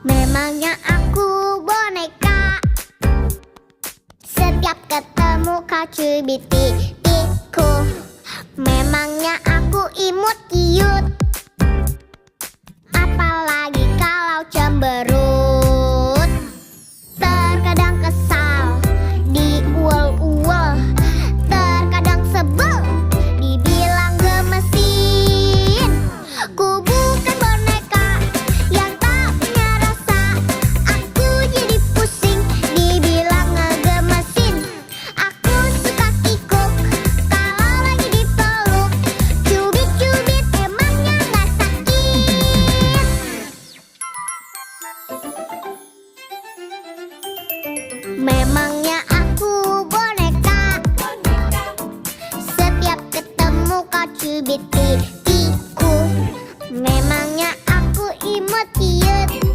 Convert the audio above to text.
Memangnya aku boneka, setiap ketemu kau cubit-cubitku. Memangnya aku imut cute, apalagi kalau cemberut. Terkadang kesal, diuel-uel, terkadang sebel, dibilang gemesin. Ku bukan boneka yang tak punya rasa. Aku jadi pusing, dibilang ngegemesin. Aku suka kikuk kalau lagi dipeluk. Cubit-cubit emangnya gak sakit? Memang